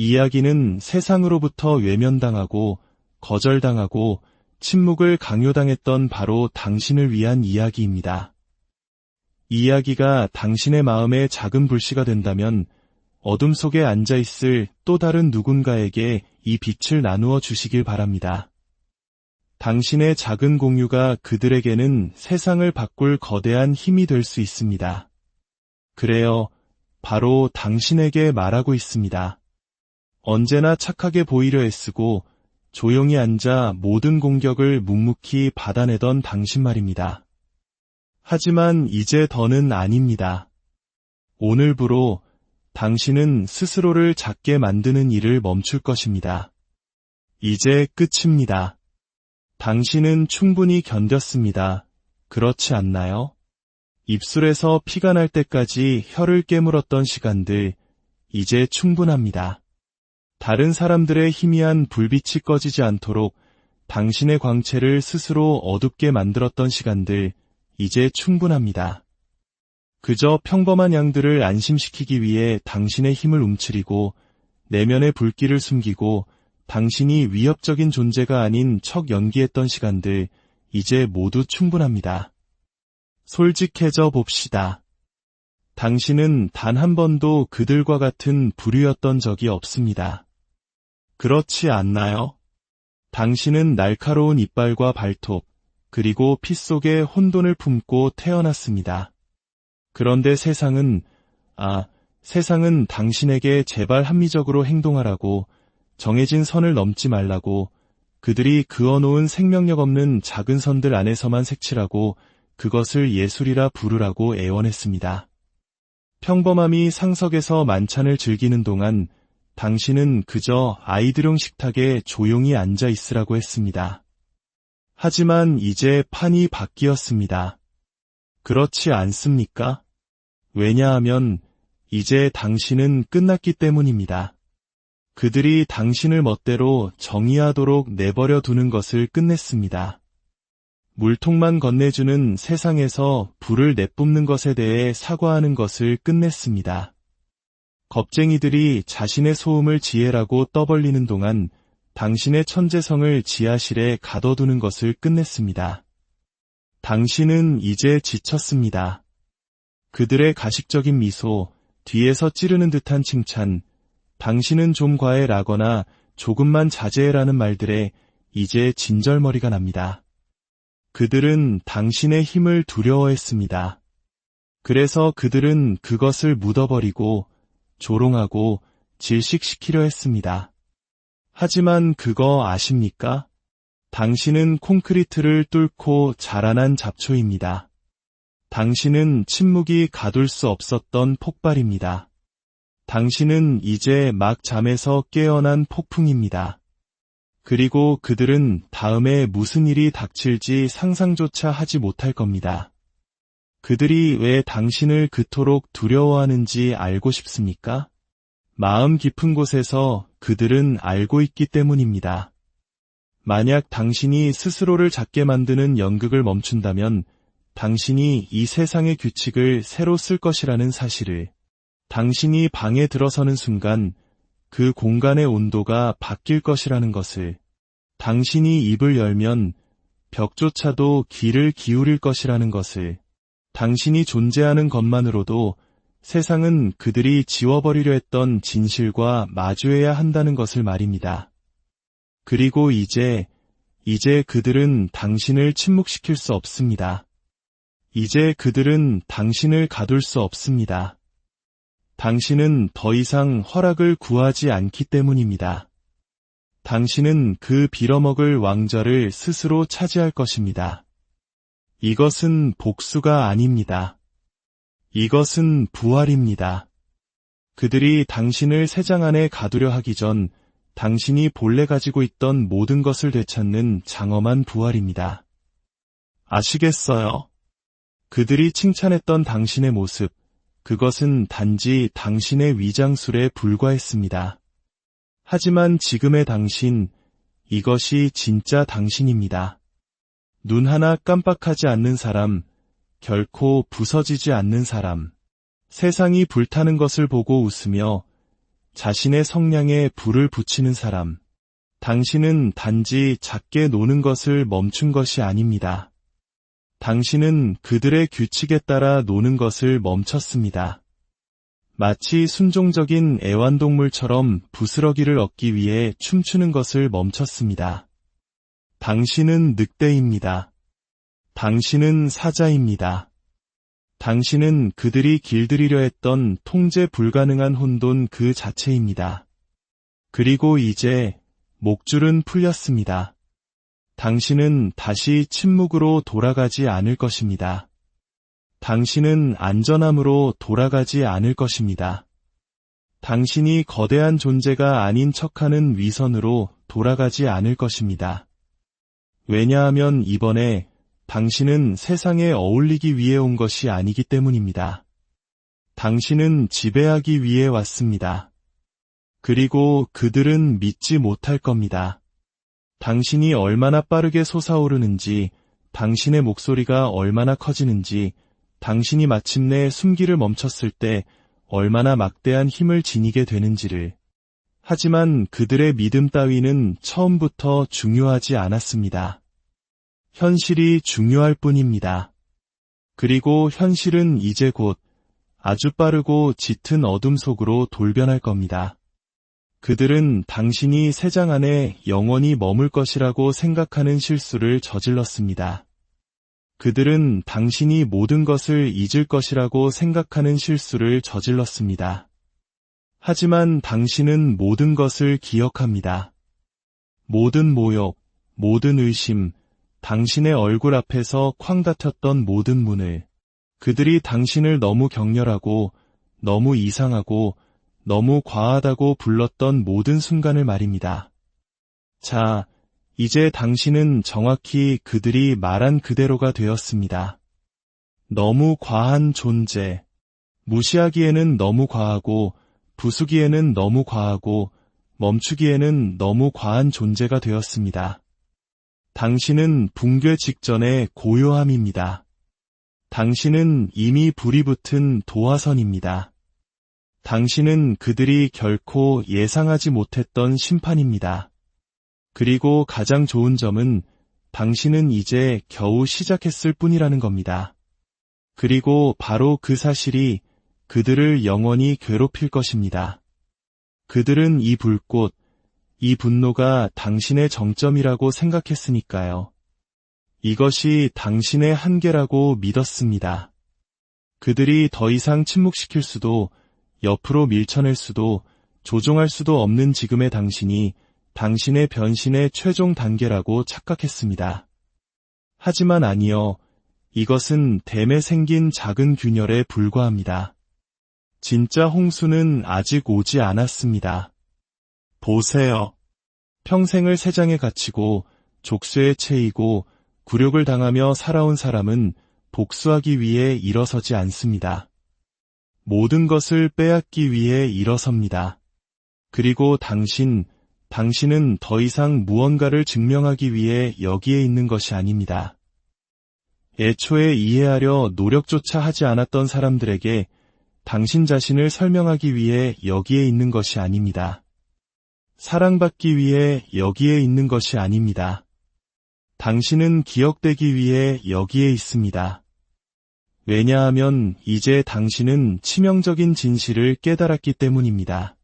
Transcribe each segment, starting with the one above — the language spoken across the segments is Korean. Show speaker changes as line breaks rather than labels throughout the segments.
이야기는 세상으로부터 외면당하고 거절당하고 침묵을 강요당했던 바로 당신을 위한 이야기입니다. 이 이야기가 당신의 마음에 작은 불씨가 된다면 어둠 속에 앉아있을 또 다른 누군가에게 이 빛을 나누어 주시길 바랍니다. 당신의 작은 공유가 그들에게는 세상을 바꿀 거대한 힘이 될 수 있습니다. 그래요, 바로 당신에게 말하고 있습니다. 언제나 착하게 보이려 애쓰고 조용히 앉아 모든 공격을 묵묵히 받아내던 당신 말입니다. 하지만 이제 더는 아닙니다. 오늘부로 당신은 스스로를 작게 만드는 일을 멈출 것입니다. 이제 끝입니다. 당신은 충분히 견뎠습니다. 그렇지 않나요? 입술에서 피가 날 때까지 혀를 깨물었던 시간들, 이제 충분합니다. 다른 사람들의 희미한 불빛이 꺼지지 않도록 당신의 광채를 스스로 어둡게 만들었던 시간들, 이제 충분합니다. 그저 평범한 양들을 안심시키기 위해 당신의 힘을 움츠리고 내면의 불길을 숨기고 당신이 위협적인 존재가 아닌 척 연기했던 시간들, 이제 모두 충분합니다. 솔직해져 봅시다. 당신은 단 한 번도 그들과 같은 부류였던 적이 없습니다. 그렇지 않나요? 당신은 날카로운 이빨과 발톱, 그리고 피 속에 혼돈을 품고 태어났습니다. 그런데 세상은 당신에게 제발 합리적으로 행동하라고, 정해진 선을 넘지 말라고, 그들이 그어놓은 생명력 없는 작은 선들 안에서만 색칠하고 그것을 예술이라 부르라고 애원했습니다. 평범함이 상석에서 만찬을 즐기는 동안 당신은 그저 아이들용 식탁에 조용히 앉아 있으라고 했습니다. 하지만 이제 판이 바뀌었습니다. 그렇지 않습니까? 왜냐하면 이제 당신은 끝났기 때문입니다. 그들이 당신을 멋대로 정의하도록 내버려 두는 것을 끝냈습니다. 물통만 건네주는 세상에서 불을 내뿜는 것에 대해 사과하는 것을 끝냈습니다. 겁쟁이들이 자신의 소음을 지혜라고 떠벌리는 동안 당신의 천재성을 지하실에 가둬두는 것을 끝냈습니다. 당신은 이제 지쳤습니다. 그들의 가식적인 미소, 뒤에서 찌르는 듯한 칭찬, 당신은 좀 과해라거나 조금만 자제해라는 말들에 이제 진절머리가 납니다. 그들은 당신의 힘을 두려워했습니다. 그래서 그들은 그것을 묻어버리고 조롱하고 질식시키려 했습니다. 하지만 그거 아십니까? 당신은 콘크리트를 뚫고 자라난 잡초입니다. 당신은 침묵이 가둘 수 없었던 폭발입니다. 당신은 이제 막 잠에서 깨어난 폭풍입니다. 그리고 그들은 다음에 무슨 일이 닥칠지 상상조차 하지 못할 겁니다. 그들이 왜 당신을 그토록 두려워하는지 알고 싶습니까? 마음 깊은 곳에서 그들은 알고 있기 때문입니다. 만약 당신이 스스로를 작게 만드는 연극을 멈춘다면 당신이 이 세상의 규칙을 새로 쓸 것이라는 사실을, 당신이 방에 들어서는 순간 그 공간의 온도가 바뀔 것이라는 것을, 당신이 입을 열면 벽조차도 귀를 기울일 것이라는 것을, 당신이 존재하는 것만으로도 세상은 그들이 지워버리려 했던 진실과 마주해야 한다는 것을 말입니다. 그리고 이제 그들은 당신을 침묵시킬 수 없습니다. 이제 그들은 당신을 가둘 수 없습니다. 당신은 더 이상 허락을 구하지 않기 때문입니다. 당신은 그 빌어먹을 왕좌를 스스로 차지할 것입니다. 이것은 복수가 아닙니다. 이것은 부활입니다. 그들이 당신을 새장 안에 가두려 하기 전 당신이 본래 가지고 있던 모든 것을 되찾는 장엄한 부활입니다. 아시겠어요? 그들이 칭찬했던 당신의 모습, 그것은 단지 당신의 위장술에 불과했습니다. 하지만 지금의 당신, 이것이 진짜 당신입니다. 눈 하나 깜빡하지 않는 사람, 결코 부서지지 않는 사람, 세상이 불타는 것을 보고 웃으며 자신의 성량에 불을 붙이는 사람. 당신은 단지 작게 노는 것을 멈춘 것이 아닙니다. 당신은 그들의 규칙에 따라 노는 것을 멈췄습니다. 마치 순종적인 애완동물처럼 부스러기를 얻기 위해 춤추는 것을 멈췄습니다. 당신은 늑대입니다. 당신은 사자입니다. 당신은 그들이 길들이려 했던 통제 불가능한 혼돈 그 자체입니다. 그리고 이제 목줄은 풀렸습니다. 당신은 다시 침묵으로 돌아가지 않을 것입니다. 당신은 안전함으로 돌아가지 않을 것입니다. 당신이 거대한 존재가 아닌 척하는 위선으로 돌아가지 않을 것입니다. 왜냐하면 이번에 당신은 세상에 어울리기 위해 온 것이 아니기 때문입니다. 당신은 지배하기 위해 왔습니다. 그리고 그들은 믿지 못할 겁니다. 당신이 얼마나 빠르게 솟아오르는지, 당신의 목소리가 얼마나 커지는지, 당신이 마침내 숨기를 멈췄을 때 얼마나 막대한 힘을 지니게 되는지를. 하지만 그들의 믿음 따위는 처음부터 중요하지 않았습니다. 현실이 중요할 뿐입니다. 그리고 현실은 이제 곧 아주 빠르고 짙은 어둠 속으로 돌변할 겁니다. 그들은 당신이 새 장 안에 영원히 머물 것이라고 생각하는 실수를 저질렀습니다. 그들은 당신이 모든 것을 잊을 것이라고 생각하는 실수를 저질렀습니다. 하지만 당신은 모든 것을 기억합니다. 모든 모욕, 모든 의심, 당신의 얼굴 앞에서 쾅 닫혔던 모든 문을, 그들이 당신을 너무 격렬하고, 너무 이상하고, 너무 과하다고 불렀던 모든 순간을 말입니다. 자, 이제 당신은 정확히 그들이 말한 그대로가 되었습니다. 너무 과한 존재. 무시하기에는 너무 과하고, 부수기에는 너무 과하고, 멈추기에는 너무 과한 존재가 되었습니다. 당신은 붕괴 직전의 고요함입니다. 당신은 이미 불이 붙은 도화선입니다. 당신은 그들이 결코 예상하지 못했던 심판입니다. 그리고 가장 좋은 점은 당신은 이제 겨우 시작했을 뿐이라는 겁니다. 그리고 바로 그 사실이 그들을 영원히 괴롭힐 것입니다. 그들은 이 불꽃, 이 분노가 당신의 정점이라고 생각했으니까요. 이것이 당신의 한계라고 믿었습니다. 그들이 더 이상 침묵시킬 수도, 옆으로 밀쳐낼 수도, 조종할 수도 없는 지금의 당신이 당신의 변신의 최종 단계라고 착각했습니다. 하지만 아니요. 이것은 댐에 생긴 작은 균열에 불과합니다. 진짜 홍수는 아직 오지 않았습니다. 보세요. 평생을 세장에 갇히고 족쇄에 채이고 굴욕을 당하며 살아온 사람은 복수하기 위해 일어서지 않습니다. 모든 것을 빼앗기 위해 일어섭니다. 그리고 당신은 더 이상 무언가를 증명하기 위해 여기에 있는 것이 아닙니다. 애초에 이해하려 노력조차 하지 않았던 사람들에게 당신 자신을 설명하기 위해 여기에 있는 것이 아닙니다. 사랑받기 위해 여기에 있는 것이 아닙니다. 당신은 기억되기 위해 여기에 있습니다. 왜냐하면 이제 당신은 치명적인 진실을 깨달았기 때문입니다.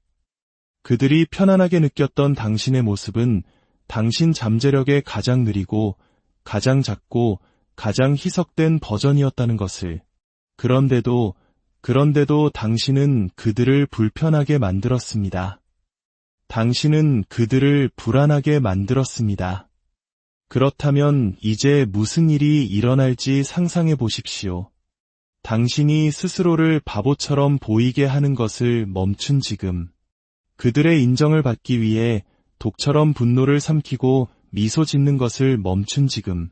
그들이 편안하게 느꼈던 당신의 모습은 당신 잠재력의 가장 느리고 가장 작고 가장 희석된 버전이었다는 것을. 그런데도 당신은 그들을 불편하게 만들었습니다. 당신은 그들을 불안하게 만들었습니다. 그렇다면 이제 무슨 일이 일어날지 상상해 보십시오. 당신이 스스로를 바보처럼 보이게 하는 것을 멈춘 지금, 그들의 인정을 받기 위해 독처럼 분노를 삼키고 미소 짓는 것을 멈춘 지금,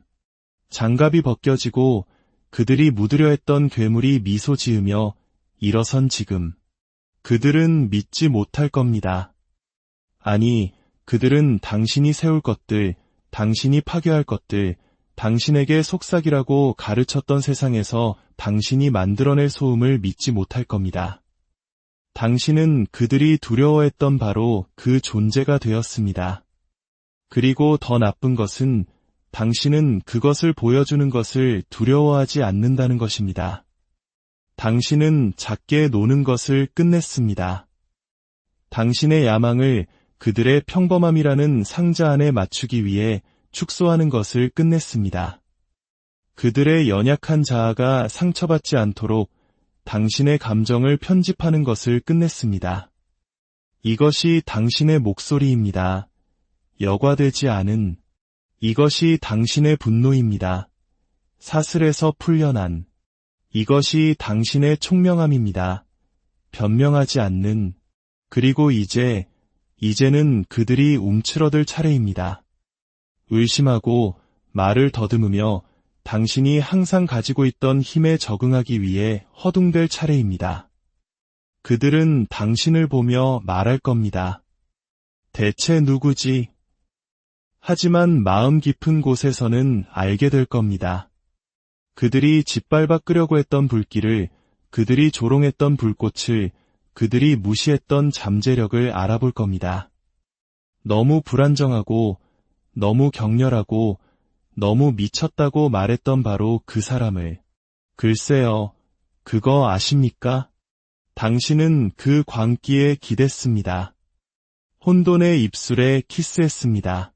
장갑이 벗겨지고 그들이 묻으려 했던 괴물이 미소 지으며 일어선 지금, 그들은 믿지 못할 겁니다. 아니, 그들은 당신이 세울 것들, 당신이 파괴할 것들, 당신에게 속삭이라고 가르쳤던 세상에서 당신이 만들어낼 소음을 믿지 못할 겁니다. 당신은 그들이 두려워했던 바로 그 존재가 되었습니다. 그리고 더 나쁜 것은 당신은 그것을 보여주는 것을 두려워하지 않는다는 것입니다. 당신은 작게 노는 것을 끝냈습니다. 당신의 야망을 그들의 평범함이라는 상자 안에 맞추기 위해 축소하는 것을 끝냈습니다. 그들의 연약한 자아가 상처받지 않도록 당신의 감정을 편집하는 것을 끝냈습니다. 이것이 당신의 목소리입니다. 여과되지 않은. 이것이 당신의 분노입니다. 사슬에서 풀려난. 이것이 당신의 총명함입니다. 변명하지 않는. 그리고 이제는 그들이 움츠러들 차례입니다. 의심하고 말을 더듬으며 당신이 항상 가지고 있던 힘에 적응하기 위해 허둥댈 차례입니다. 그들은 당신을 보며 말할 겁니다. 대체 누구지? 하지만 마음 깊은 곳에서는 알게 될 겁니다. 그들이 짓밟아 끄려고 했던 불길을, 그들이 조롱했던 불꽃을, 그들이 무시했던 잠재력을 알아볼 겁니다. 너무 불안정하고, 너무 격렬하고, 너무 미쳤다고 말했던 바로 그 사람을. 글쎄요, 그거 아십니까? 당신은 그 광기에 기댔습니다. 혼돈의 입술에 키스했습니다.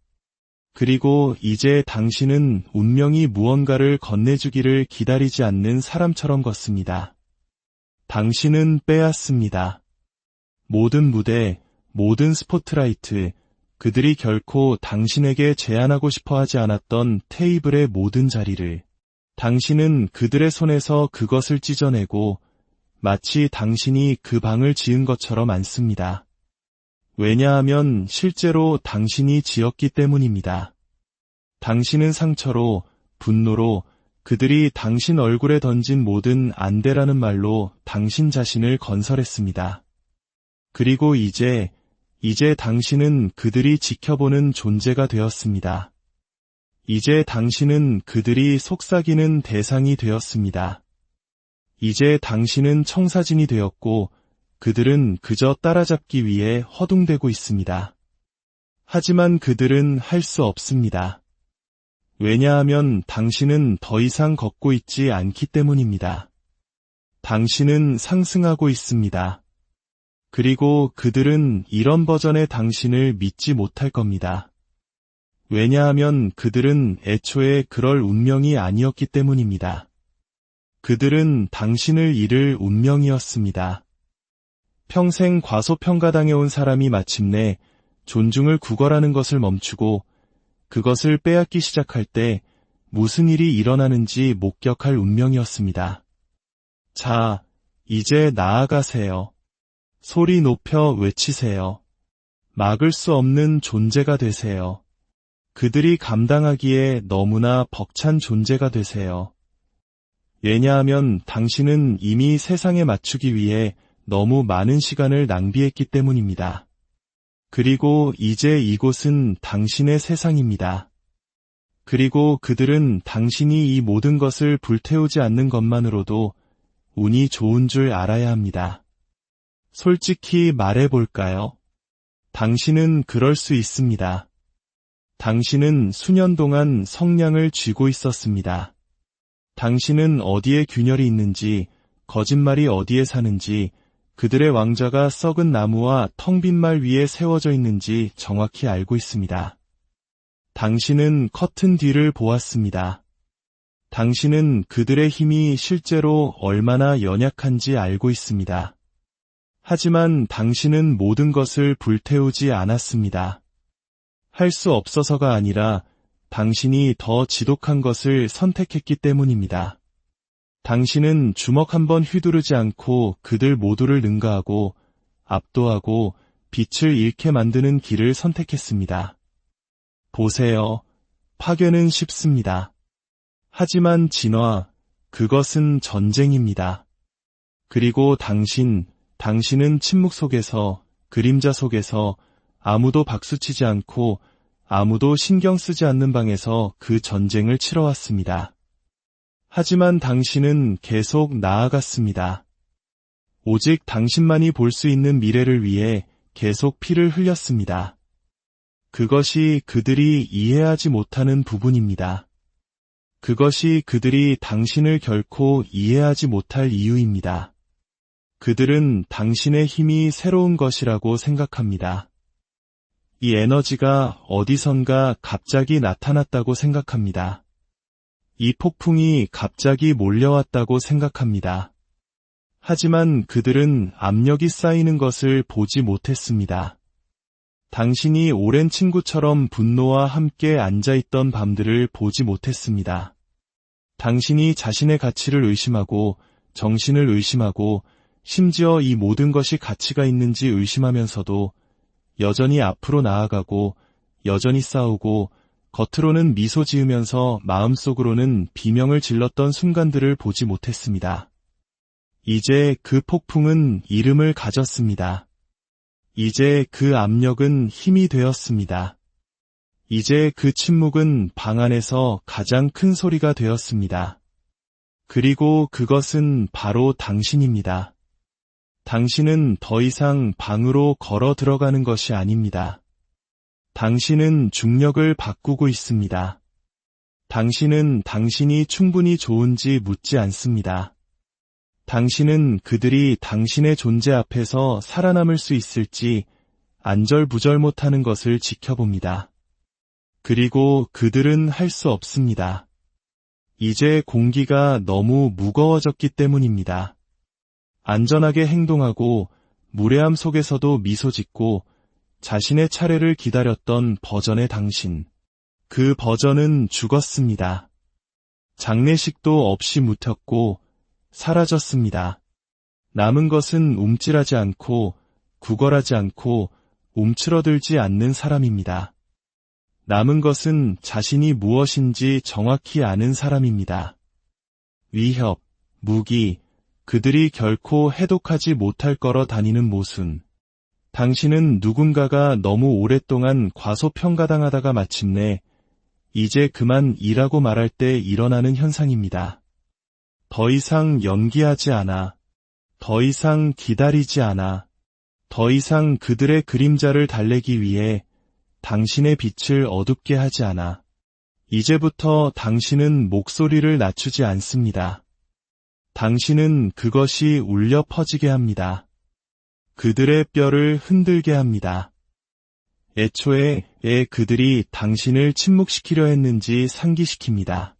그리고 이제 당신은 운명이 무언가를 건네주기를 기다리지 않는 사람처럼 걷습니다. 당신은 빼앗습니다. 모든 무대, 모든 스포트라이트, 그들이 결코 당신에게 제안하고 싶어 하지 않았던 테이블의 모든 자리를. 당신은 그들의 손에서 그것을 찢어내고 마치 당신이 그 방을 지은 것처럼 앉습니다. 왜냐하면 실제로 당신이 지었기 때문입니다. 당신은 상처로, 분노로, 그들이 당신 얼굴에 던진 모든 안 돼라는 말로 당신 자신을 건설했습니다. 그리고 이제 당신은 그들이 지켜보는 존재가 되었습니다. 이제 당신은 그들이 속삭이는 대상이 되었습니다. 이제 당신은 청사진이 되었고 그들은 그저 따라잡기 위해 허둥대고 있습니다. 하지만 그들은 할 수 없습니다. 왜냐하면 당신은 더 이상 걷고 있지 않기 때문입니다. 당신은 상승하고 있습니다. 그리고 그들은 이런 버전의 당신을 믿지 못할 겁니다. 왜냐하면 그들은 애초에 그럴 운명이 아니었기 때문입니다. 그들은 당신을 잃을 운명이었습니다. 평생 과소평가당해온 사람이 마침내 존중을 구걸하는 것을 멈추고 그것을 빼앗기 시작할 때 무슨 일이 일어나는지 목격할 운명이었습니다. 자, 이제 나아가세요. 소리 높여 외치세요. 막을 수 없는 존재가 되세요. 그들이 감당하기에 너무나 벅찬 존재가 되세요. 왜냐하면 당신은 이미 세상에 맞추기 위해 너무 많은 시간을 낭비했기 때문입니다. 그리고 이제 이곳은 당신의 세상입니다. 그리고 그들은 당신이 이 모든 것을 불태우지 않는 것만으로도 운이 좋은 줄 알아야 합니다. 솔직히 말해볼까요? 당신은 그럴 수 있습니다. 당신은 수년 동안 성냥을 쥐고 있었습니다. 당신은 어디에 균열이 있는지, 거짓말이 어디에 사는지, 그들의 왕좌가 썩은 나무와 텅 빈 말 위에 세워져 있는지 정확히 알고 있습니다. 당신은 커튼 뒤를 보았습니다. 당신은 그들의 힘이 실제로 얼마나 연약한지 알고 있습니다. 하지만 당신은 모든 것을 불태우지 않았습니다. 할 수 없어서가 아니라 당신이 더 지독한 것을 선택했기 때문입니다. 당신은 주먹 한번 휘두르지 않고 그들 모두를 능가하고 압도하고 빛을 잃게 만드는 길을 선택했습니다. 보세요. 파괴는 쉽습니다. 하지만 진화, 그것은 전쟁입니다. 그리고 당신은 침묵 속에서, 그림자 속에서 아무도 박수치지 않고 아무도 신경 쓰지 않는 방에서 그 전쟁을 치러왔습니다. 하지만 당신은 계속 나아갔습니다. 오직 당신만이 볼 수 있는 미래를 위해 계속 피를 흘렸습니다. 그것이 그들이 이해하지 못하는 부분입니다. 그것이 그들이 당신을 결코 이해하지 못할 이유입니다. 그들은 당신의 힘이 새로운 것이라고 생각합니다. 이 에너지가 어디선가 갑자기 나타났다고 생각합니다. 이 폭풍이 갑자기 몰려왔다고 생각합니다. 하지만 그들은 압력이 쌓이는 것을 보지 못했습니다. 당신이 오랜 친구처럼 분노와 함께 앉아있던 밤들을 보지 못했습니다. 당신이 자신의 가치를 의심하고 정신을 의심하고 심지어 이 모든 것이 가치가 있는지 의심하면서도 여전히 앞으로 나아가고 여전히 싸우고 겉으로는 미소 지으면서 마음속으로는 비명을 질렀던 순간들을 보지 못했습니다. 이제 그 폭풍은 이름을 가졌습니다. 이제 그 압력은 힘이 되었습니다. 이제 그 침묵은 방 안에서 가장 큰 소리가 되었습니다. 그리고 그것은 바로 당신입니다. 당신은 더 이상 방으로 걸어 들어가는 것이 아닙니다. 당신은 중력을 바꾸고 있습니다. 당신은 당신이 충분히 좋은지 묻지 않습니다. 당신은 그들이 당신의 존재 앞에서 살아남을 수 있을지 안절부절 못하는 것을 지켜봅니다. 그리고 그들은 할 수 없습니다. 이제 공기가 너무 무거워졌기 때문입니다. 안전하게 행동하고 무례함 속에서도 미소 짓고 자신의 차례를 기다렸던 버전의 당신. 그 버전은 죽었습니다. 장례식도 없이 묻혔고 사라졌습니다. 남은 것은 움찔하지 않고 구걸하지 않고 움츠러들지 않는 사람입니다. 남은 것은 자신이 무엇인지 정확히 아는 사람입니다. 위협, 무기, 그들이 결코 해독하지 못할 거러 다니는 모순. 당신은 누군가가 너무 오랫동안 과소평가당하다가 마침내 이제 그만 일하고 말할 때 일어나는 현상입니다. 더 이상 연기하지 않아. 더 이상 기다리지 않아. 더 이상 그들의 그림자를 달래기 위해 당신의 빛을 어둡게 하지 않아. 이제부터 당신은 목소리를 낮추지 않습니다. 당신은 그것이 울려 퍼지게 합니다. 그들의 뼈를 흔들게 합니다. 애초에 그들이 당신을 침묵시키려 했는지 상기시킵니다.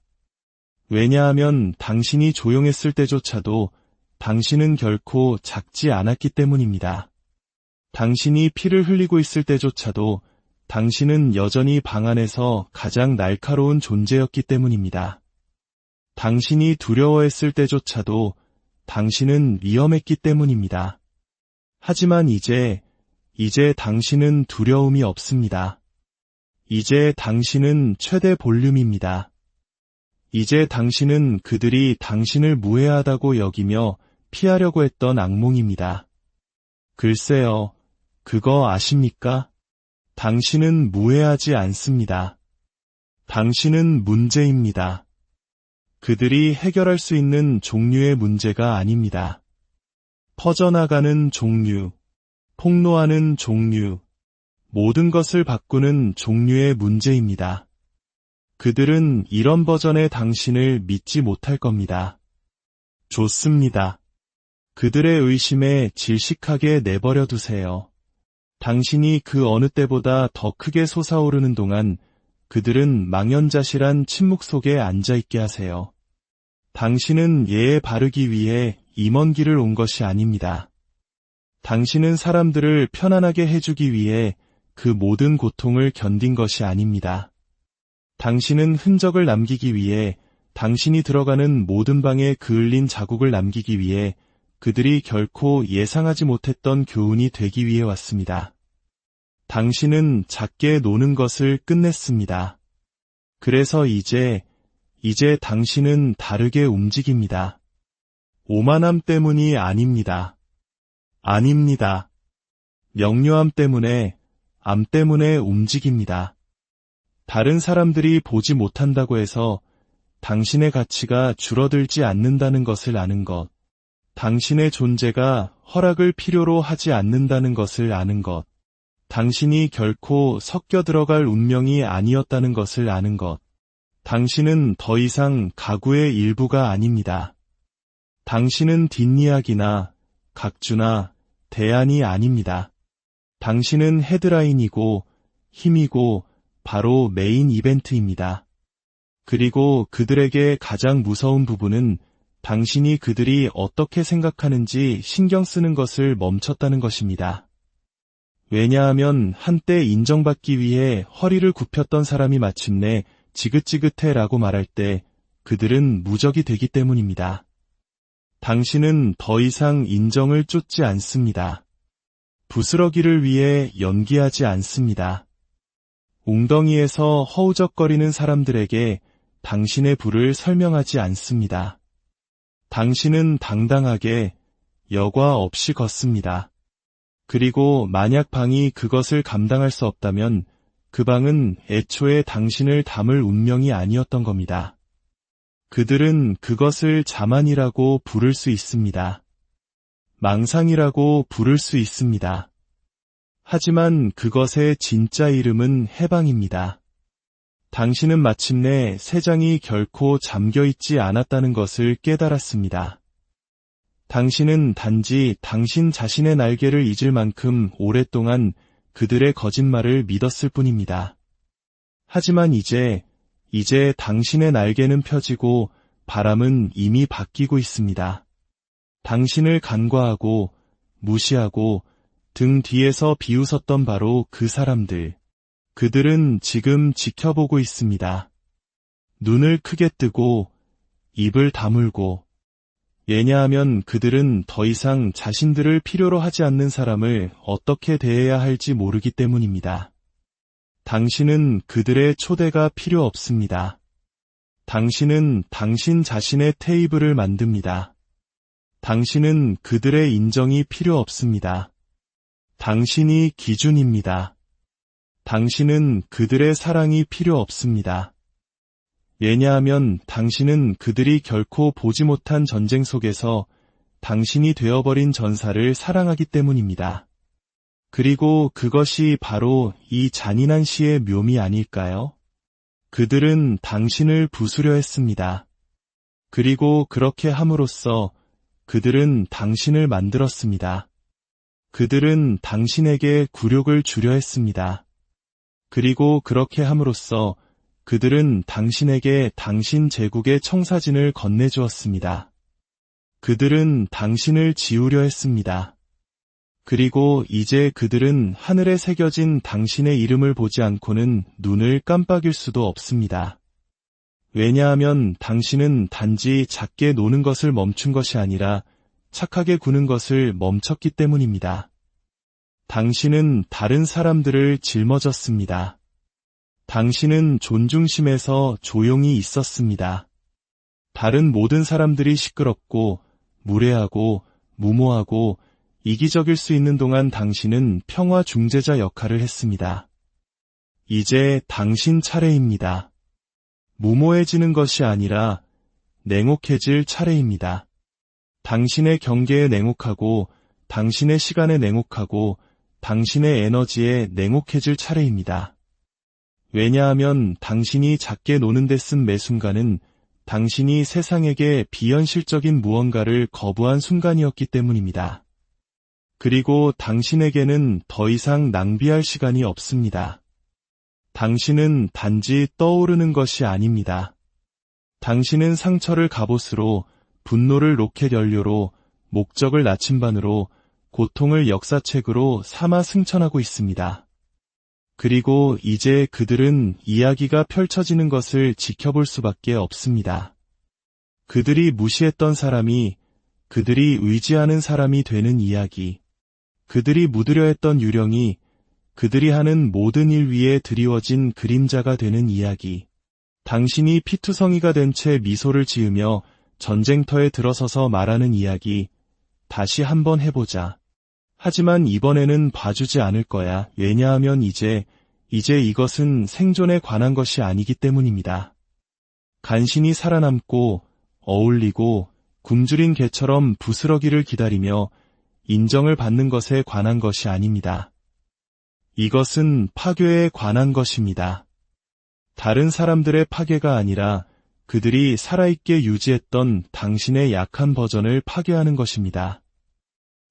왜냐하면 당신이 조용했을 때조차도 당신은 결코 작지 않았기 때문입니다. 당신이 피를 흘리고 있을 때조차도 당신은 여전히 방 안에서 가장 날카로운 존재였기 때문입니다. 당신이 두려워했을 때조차도 당신은 위험했기 때문입니다. 하지만 이제 당신은 두려움이 없습니다. 이제 당신은 최대 볼륨입니다. 이제 당신은 그들이 당신을 무해하다고 여기며 피하려고 했던 악몽입니다. 글쎄요, 그거 아십니까? 당신은 무해하지 않습니다. 당신은 문제입니다. 그들이 해결할 수 있는 종류의 문제가 아닙니다. 퍼져나가는 종류, 폭로하는 종류, 모든 것을 바꾸는 종류의 문제입니다. 그들은 이런 버전의 당신을 믿지 못할 겁니다. 좋습니다. 그들의 의심에 질식하게 내버려 두세요. 당신이 그 어느 때보다 더 크게 솟아오르는 동안 그들은 망연자실한 침묵 속에 앉아있게 하세요. 당신은 예에 바르기 위해 이 먼 길을 온 것이 아닙니다. 당신은 사람들을 편안하게 해주기 위해 그 모든 고통을 견딘 것이 아닙니다. 당신은 흔적을 남기기 위해 당신이 들어가는 모든 방에 그을린 자국을 남기기 위해 그들이 결코 예상하지 못했던 교훈이 되기 위해 왔습니다. 당신은 작게 노는 것을 끝냈습니다. 그래서 이제 당신은 다르게 움직입니다. 오만함 때문이 아닙니다. 아닙니다. 명료함 때문에, 암 때문에 움직입니다. 다른 사람들이 보지 못한다고 해서 당신의 가치가 줄어들지 않는다는 것을 아는 것. 당신의 존재가 허락을 필요로 하지 않는다는 것을 아는 것. 당신이 결코 섞여 들어갈 운명이 아니었다는 것을 아는 것. 당신은 더 이상 가구의 일부가 아닙니다. 당신은 뒷이야기나 각주나 대안이 아닙니다. 당신은 헤드라인이고 힘이고 바로 메인 이벤트입니다. 그리고 그들에게 가장 무서운 부분은 당신이 그들이 어떻게 생각하는지 신경 쓰는 것을 멈췄다는 것입니다. 왜냐하면 한때 인정받기 위해 허리를 굽혔던 사람이 마침내 지긋지긋해 라고 말할 때 그들은 무적이 되기 때문입니다. 당신은 더 이상 인정을 쫓지 않습니다. 부스러기를 위해 연기하지 않습니다. 웅덩이에서 허우적거리는 사람들에게 당신의 부를 설명하지 않습니다. 당신은 당당하게 여과 없이 걷습니다. 그리고 만약 방이 그것을 감당할 수 없다면 그 방은 애초에 당신을 담을 운명이 아니었던 겁니다. 그들은 그것을 자만이라고 부를 수 있습니다. 망상이라고 부를 수 있습니다. 하지만 그것의 진짜 이름은 해방입니다. 당신은 마침내 새장이 결코 잠겨있지 않았다는 것을 깨달았습니다. 당신은 단지 당신 자신의 날개를 잊을 만큼 오랫동안 그들의 거짓말을 믿었을 뿐입니다. 하지만 이제 당신의 날개는 펴지고 바람은 이미 바뀌고 있습니다. 당신을 간과하고 무시하고 등 뒤에서 비웃었던 바로 그 사람들. 그들은 지금 지켜보고 있습니다. 눈을 크게 뜨고 입을 다물고. 왜냐하면 그들은 더 이상 자신들을 필요로 하지 않는 사람을 어떻게 대해야 할지 모르기 때문입니다. 당신은 그들의 초대가 필요 없습니다. 당신은 당신 자신의 테이블을 만듭니다. 당신은 그들의 인정이 필요 없습니다. 당신이 기준입니다. 당신은 그들의 사랑이 필요 없습니다. 왜냐하면 당신은 그들이 결코 보지 못한 전쟁 속에서 당신이 되어버린 전사를 사랑하기 때문입니다. 그리고 그것이 바로 이 잔인한 시의 묘미 아닐까요? 그들은 당신을 부수려 했습니다. 그리고 그렇게 함으로써 그들은 당신을 만들었습니다. 그들은 당신에게 굴욕을 주려 했습니다. 그리고 그렇게 함으로써 그들은 당신에게 당신 제국의 청사진을 건네주었습니다. 그들은 당신을 지우려 했습니다. 그리고 이제 그들은 하늘에 새겨진 당신의 이름을 보지 않고는 눈을 깜빡일 수도 없습니다. 왜냐하면 당신은 단지 작게 노는 것을 멈춘 것이 아니라 착하게 구는 것을 멈췄기 때문입니다. 당신은 다른 사람들을 짊어졌습니다. 당신은 존중심에서 조용히 있었습니다. 다른 모든 사람들이 시끄럽고 무례하고 무모하고 이기적일 수 있는 동안 당신은 평화 중재자 역할을 했습니다. 이제 당신 차례입니다. 무모해지는 것이 아니라 냉혹해질 차례입니다. 당신의 경계에 냉혹하고 당신의 시간에 냉혹하고 당신의 에너지에 냉혹해질 차례입니다. 왜냐하면 당신이 작게 노는 데 쓴 매 순간은 당신이 세상에게 비현실적인 무언가를 거부한 순간이었기 때문입니다. 그리고 당신에게는 더 이상 낭비할 시간이 없습니다. 당신은 단지 떠오르는 것이 아닙니다. 당신은 상처를 갑옷으로, 분노를 로켓 연료로, 목적을 나침반으로, 고통을 역사책으로 삼아 승천하고 있습니다. 그리고 이제 그들은 이야기가 펼쳐지는 것을 지켜볼 수밖에 없습니다. 그들이 무시했던 사람이 그들이 의지하는 사람이 되는 이야기. 그들이 묻으려 했던 유령이 그들이 하는 모든 일 위에 드리워진 그림자가 되는 이야기. 당신이 피투성이가 된 채 미소를 지으며 전쟁터에 들어서서 말하는 이야기. 다시 한번 해보자. 하지만 이번에는 봐주지 않을 거야. 왜냐하면 이제 이것은 생존에 관한 것이 아니기 때문입니다. 간신히 살아남고 어울리고 굶주린 개처럼 부스러기를 기다리며 인정을 받는 것에 관한 것이 아닙니다. 이것은 파괴에 관한 것입니다. 다른 사람들의 파괴가 아니라 그들이 살아있게 유지했던 당신의 약한 버전을 파괴하는 것입니다.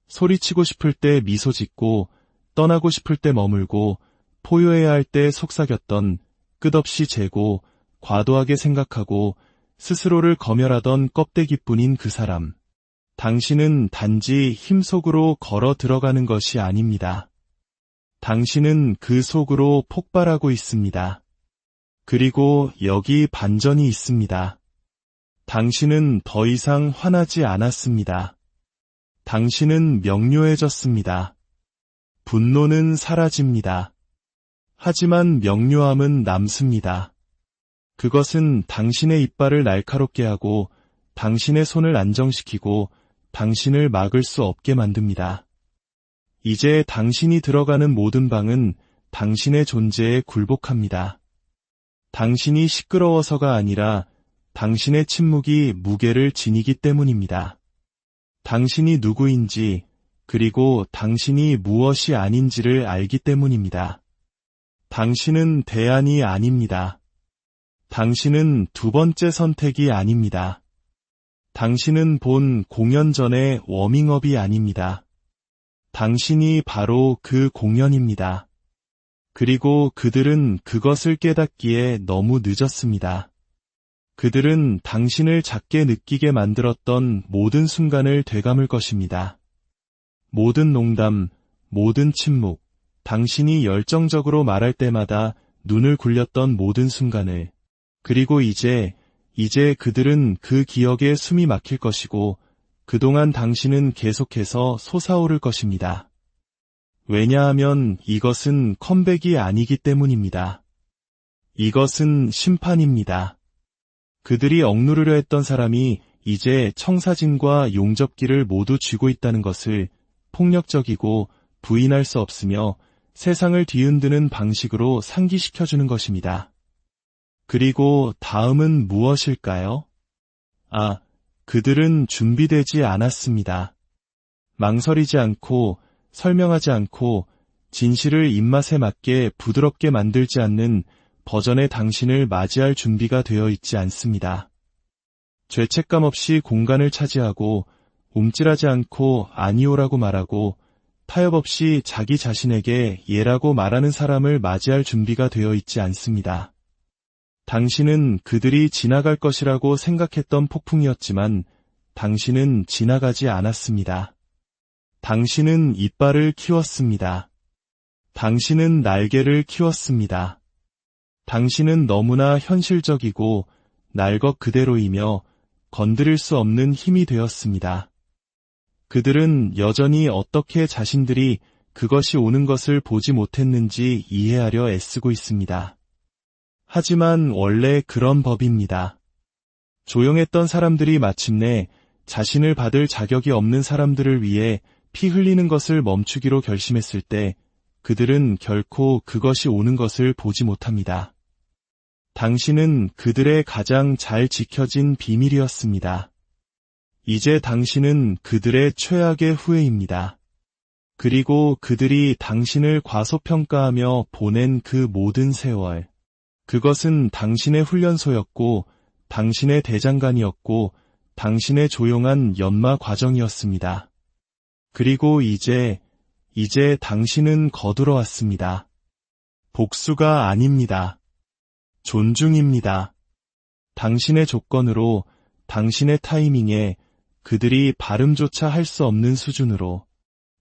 소리치고 싶을 때 미소 짓고 떠나고 싶을 때 머물고 포효해야 할 때 속삭였던 끝없이 재고 과도하게 생각하고 스스로를 검열하던 껍데기뿐인 그 사람. 당신은 단지 힘 속으로 걸어 들어가는 것이 아닙니다. 당신은 그 속으로 폭발하고 있습니다. 그리고 여기 반전이 있습니다. 당신은 더 이상 화나지 않았습니다. 당신은 명료해졌습니다. 분노는 사라집니다. 하지만 명료함은 남습니다. 그것은 당신의 이빨을 날카롭게 하고 당신의 손을 안정시키고 당신을 막을 수 없게 만듭니다. 이제 당신이 들어가는 모든 방은 당신의 존재에 굴복합니다. 당신이 시끄러워서가 아니라 당신의 침묵이 무게를 지니기 때문입니다. 당신이 누구인지 그리고 당신이 무엇이 아닌지를 알기 때문입니다. 당신은 대안이 아닙니다. 당신은 두 번째 선택이 아닙니다. 당신은 본 공연 전의 워밍업이 아닙니다. 당신이 바로 그 공연입니다. 그리고 그들은 그것을 깨닫기에 너무 늦었습니다. 그들은 당신을 작게 느끼게 만들었던 모든 순간을 되감을 것입니다. 모든 농담, 모든 침묵, 당신이 열정적으로 말할 때마다 눈을 굴렸던 모든 순간을, 그리고 이제 그들은 그 기억에 숨이 막힐 것이고 그동안 당신은 계속해서 솟아오를 것입니다. 왜냐하면 이것은 컴백이 아니기 때문입니다. 이것은 심판입니다. 그들이 억누르려 했던 사람이 이제 청사진과 용접기를 모두 쥐고 있다는 것을 폭력적이고 부인할 수 없으며 세상을 뒤흔드는 방식으로 상기시켜주는 것입니다. 그리고 다음은 무엇일까요? 그들은 준비되지 않았습니다. 망설이지 않고 설명하지 않고 진실을 입맛에 맞게 부드럽게 만들지 않는 버전의 당신을 맞이할 준비가 되어 있지 않습니다. 죄책감 없이 공간을 차지하고 움찔하지 않고 아니오라고 말하고 타협 없이 자기 자신에게 예라고 말하는 사람을 맞이할 준비가 되어 있지 않습니다. 당신은 그들이 지나갈 것이라고 생각했던 폭풍이었지만 당신은 지나가지 않았습니다. 당신은 이빨을 키웠습니다. 당신은 날개를 키웠습니다. 당신은 너무나 현실적이고 날 것 그대로이며 건드릴 수 없는 힘이 되었습니다. 그들은 여전히 어떻게 자신들이 그것이 오는 것을 보지 못했는지 이해하려 애쓰고 있습니다. 하지만 원래 그런 법입니다. 조용했던 사람들이 마침내 자신을 받을 자격이 없는 사람들을 위해 피 흘리는 것을 멈추기로 결심했을 때 그들은 결코 그것이 오는 것을 보지 못합니다. 당신은 그들의 가장 잘 지켜진 비밀이었습니다. 이제 당신은 그들의 최악의 후예입니다. 그리고 그들이 당신을 과소평가하며 보낸 그 모든 세월, 그것은 당신의 훈련소였고 당신의 대장간이었고 당신의 조용한 연마 과정이었습니다. 그리고 이제 당신은 거들어왔습니다. 복수가 아닙니다. 존중입니다. 당신의 조건으로, 당신의 타이밍에, 그들이 발음조차 할 수 없는 수준으로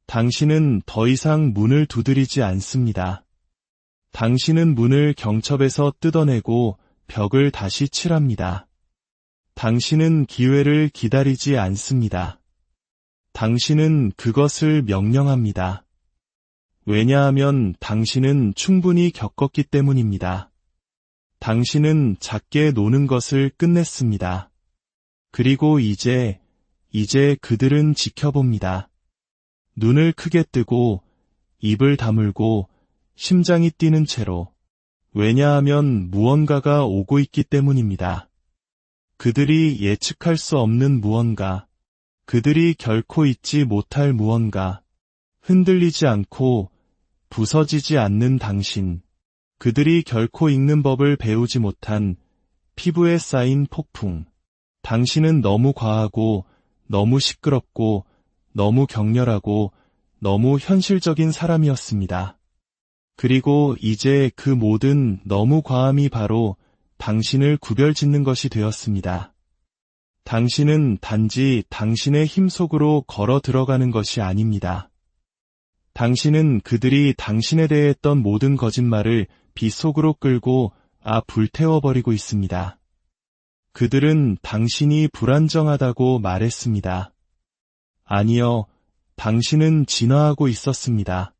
당신은 더 이상 문을 두드리지 않습니다. 당신은 문을 경첩에서 뜯어내고 벽을 다시 칠합니다. 당신은 기회를 기다리지 않습니다. 당신은 그것을 명령합니다. 왜냐하면 당신은 충분히 겪었기 때문입니다. 당신은 작게 노는 것을 끝냈습니다. 그리고 이제 그들은 지켜봅니다. 눈을 크게 뜨고 입을 다물고 심장이 뛰는 채로. 왜냐하면 무언가가 오고 있기 때문입니다. 그들이 예측할 수 없는 무언가, 그들이 결코 잊지 못할 무언가, 흔들리지 않고 부서지지 않는 당신, 그들이 결코 읽는 법을 배우지 못한 피부에 쌓인 폭풍. 당신은 너무 과하고 너무 시끄럽고 너무 격렬하고 너무 현실적인 사람이었습니다. 그리고 이제 그 모든 너무 과함이 바로 당신을 구별짓는 것이 되었습니다. 당신은 단지 당신의 힘 속으로 걸어 들어가는 것이 아닙니다. 당신은 그들이 당신에 대해 했던 모든 거짓말을 빛 속으로 끌고 불태워버리고 있습니다. 그들은 당신이 불안정하다고 말했습니다. 아니요, 당신은 진화하고 있었습니다.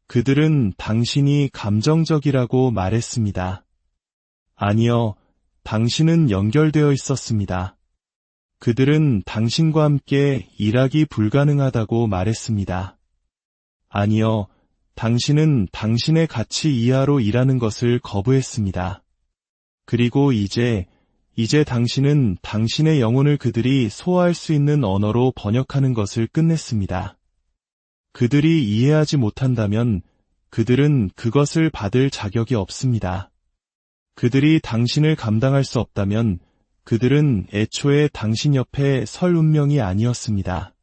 그들은 당신이 감정적이라고 말했습니다. 아니요, 당신은 연결되어 있었습니다. 그들은 당신과 함께 일하기 불가능하다고 말했습니다. 아니요, 당신은 당신의 가치 이하로 일하는 것을 거부했습니다. 그리고 이제 당신은 당신의 영혼을 그들이 소화할 수 있는 언어로 번역하는 것을 끝냈습니다. 그들이 이해하지 못한다면 그들은 그것을 받을 자격이 없습니다. 그들이 당신을 감당할 수 없다면 그들은 애초에 당신 옆에 설 운명이 아니었습니다.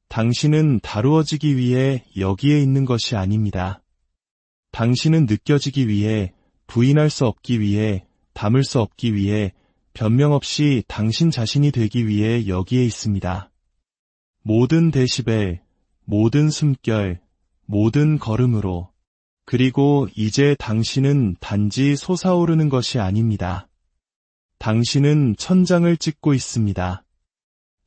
당신은 다루어지기 위해 여기에 있는 것이 아닙니다. 당신은 느껴지기 위해, 부인할 수 없기 위해, 담을 수 없기 위해, 변명 없이 당신 자신이 되기 위해 여기에 있습니다. 모든 데시벨, 모든 숨결, 모든 걸음으로. 그리고 이제 당신은 단지 솟아오르는 것이 아닙니다. 당신은 천장을 찍고 있습니다.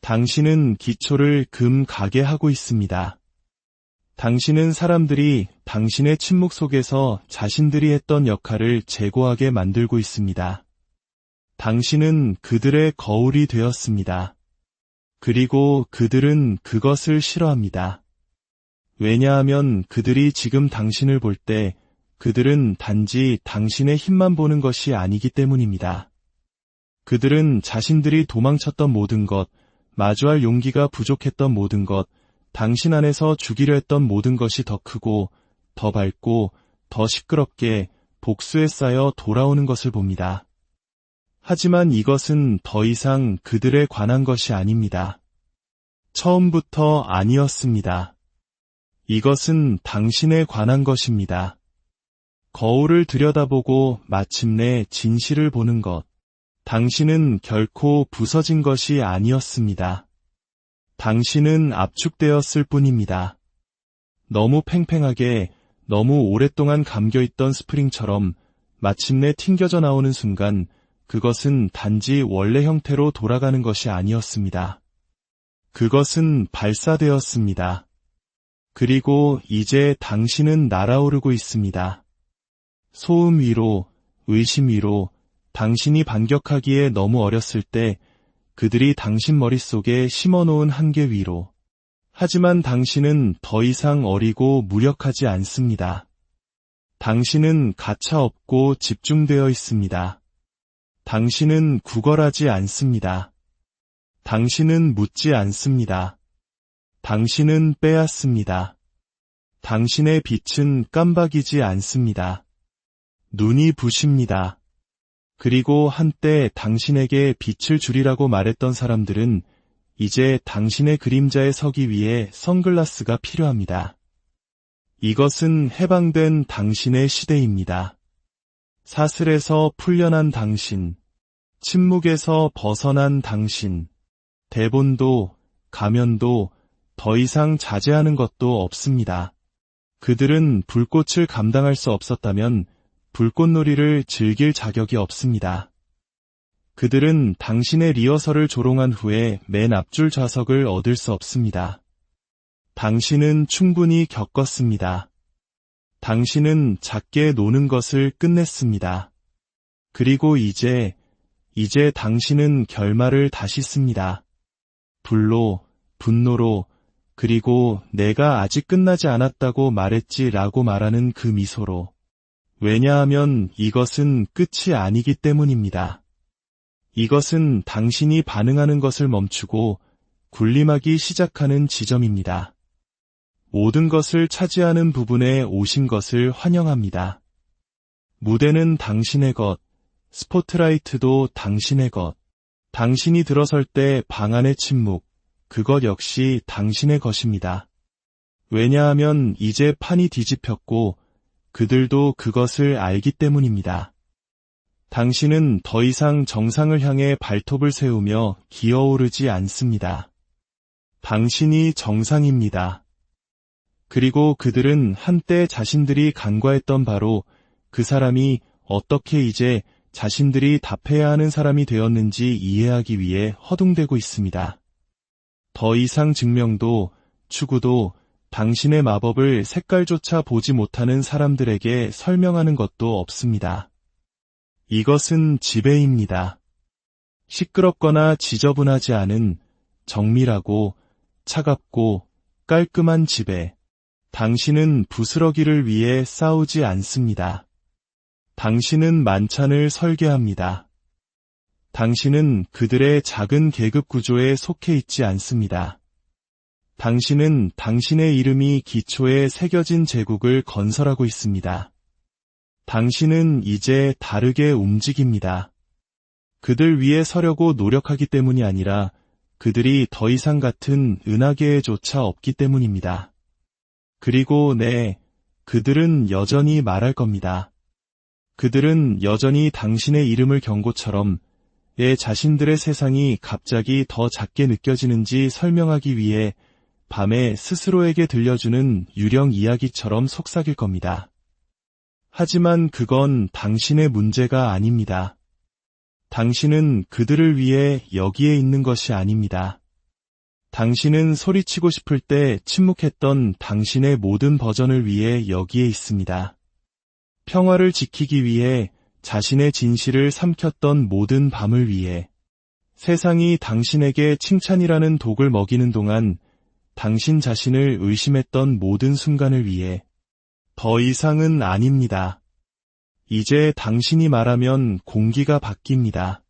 당신은 기초를 가게 하고 있습니다. 당신은 사람들이 당신의 침묵 속에서 자신들이 했던 역할을 재고하게 만들고 있습니다. 당신은 그들의 거울이 되었습니다. 그리고 그들은 그것을 싫어합니다. 왜냐하면 그들이 지금 당신을 볼 때 그들은 단지 당신의 힘만 보는 것이 아니기 때문입니다. 그들은 자신들이 도망쳤던 모든 것, 마주할 용기가 부족했던 모든 것, 당신 안에서 죽이려 했던 모든 것이 더 크고, 더 밝고, 더 시끄럽게 복수에 쌓여 돌아오는 것을 봅니다. 하지만 이것은 더 이상 그들에 관한 것이 아닙니다. 처음부터 아니었습니다. 이것은 당신에 관한 것입니다. 거울을 들여다보고 마침내 진실을 보는 것. 당신은 결코 부서진 것이 아니었습니다. 당신은 압축되었을 뿐입니다. 너무 팽팽하게, 너무 오랫동안 감겨있던 스프링처럼 마침내 튕겨져 나오는 순간 그것은 단지 원래 형태로 돌아가는 것이 아니었습니다. 그것은 발사되었습니다. 그리고 이제 당신은 날아오르고 있습니다. 소음 위로, 의심 위로, 당신이 반격하기에 너무 어렸을 때 그들이 당신 머릿속에 심어놓은 한계 위로. 하지만 당신은 더 이상 어리고 무력하지 않습니다. 당신은 가차없고 집중되어 있습니다. 당신은 구걸하지 않습니다. 당신은 묻지 않습니다. 당신은 빼앗습니다. 당신의 빛은 깜박이지 않습니다. 눈이 부십니다. 그리고 한때 당신에게 빛을 주리라고 말했던 사람들은 이제 당신의 그림자에 서기 위해 선글라스가 필요합니다. 이것은 해방된 당신의 시대입니다. 사슬에서 풀려난 당신, 침묵에서 벗어난 당신, 대본도, 가면도 더 이상 자제하는 것도 없습니다. 그들은 불꽃을 감당할 수 없었다면 불꽃놀이를 즐길 자격이 없습니다. 그들은 당신의 리허설을 조롱한 후에 맨 앞줄 좌석을 얻을 수 없습니다. 당신은 충분히 겪었습니다. 당신은 작게 노는 것을 끝냈습니다. 그리고 이제 당신은 결말을 다시 씁니다. 불로, 분노로, 그리고 내가 아직 끝나지 않았다고 말했지라고 말하는 그 미소로. 왜냐하면 이것은 끝이 아니기 때문입니다. 이것은 당신이 반응하는 것을 멈추고 군림하기 시작하는 지점입니다. 모든 것을 차지하는 부분에 오신 것을 환영합니다. 무대는 당신의 것, 스포트라이트도 당신의 것. 당신이 들어설 때 방 안의 침묵, 그것 역시 당신의 것입니다. 왜냐하면 이제 판이 뒤집혔고 그들도 그것을 알기 때문입니다. 당신은 더 이상 정상을 향해 발톱을 세우며 기어오르지 않습니다. 당신이 정상입니다. 그리고 그들은 한때 자신들이 간과했던 바로 그 사람이 어떻게 이제 자신들이 답해야 하는 사람이 되었는지 이해하기 위해 허둥대고 있습니다. 더 이상 증명도, 추구도, 당신의 마법을 색깔조차 보지 못하는 사람들에게 설명하는 것도 없습니다. 이것은 지배입니다. 시끄럽거나 지저분하지 않은 정밀하고 차갑고 깔끔한 지배. 당신은 부스러기를 위해 싸우지 않습니다. 당신은 만찬을 설계합니다. 당신은 그들의 작은 계급 구조에 속해 있지 않습니다. 당신은 당신의 이름이 기초에 새겨진 제국을 건설하고 있습니다. 당신은 이제 다르게 움직입니다. 그들 위에 서려고 노력하기 때문이 아니라 그들이 더 이상 같은 은하계에조차 없기 때문입니다. 그리고 네, 그들은 여전히 말할 겁니다. 그들은 여전히 당신의 이름을 경고처럼 자신들의 세상이 갑자기 더 작게 느껴지는지 설명하기 위해 밤에 스스로에게 들려주는 유령 이야기처럼 속삭일 겁니다. 하지만 그건 당신의 문제가 아닙니다. 당신은 그들을 위해 여기에 있는 것이 아닙니다. 당신은 소리치고 싶을 때 침묵했던 당신의 모든 버전을 위해 여기에 있습니다. 평화를 지키기 위해 자신의 진실을 삼켰던 모든 밤을 위해 세상이 당신에게 칭찬이라는 독을 먹이는 동안 당신 자신을 의심했던 모든 순간을 위해 더 이상은 아닙니다. 이제 당신이 말하면 공기가 바뀝니다.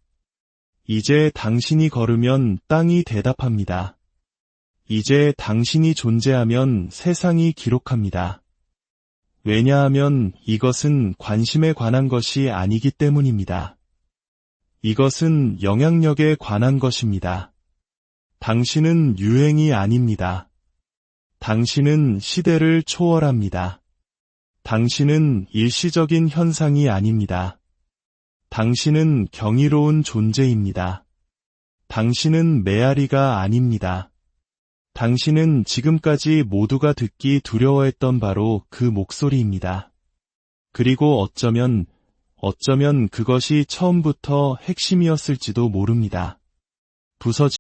이제 당신이 걸으면 땅이 대답합니다. 이제 당신이 존재하면 세상이 기록합니다. 왜냐하면 이것은 관심에 관한 것이 아니기 때문입니다. 이것은 영향력에 관한 것입니다. 당신은 유행이 아닙니다. 당신은 시대를 초월합니다. 당신은 일시적인 현상이 아닙니다. 당신은 경이로운 존재입니다. 당신은 메아리가 아닙니다. 당신은 지금까지 모두가 듣기 두려워했던 바로 그 목소리입니다. 그리고 어쩌면 그것이 처음부터 핵심이었을지도 모릅니다. 부서지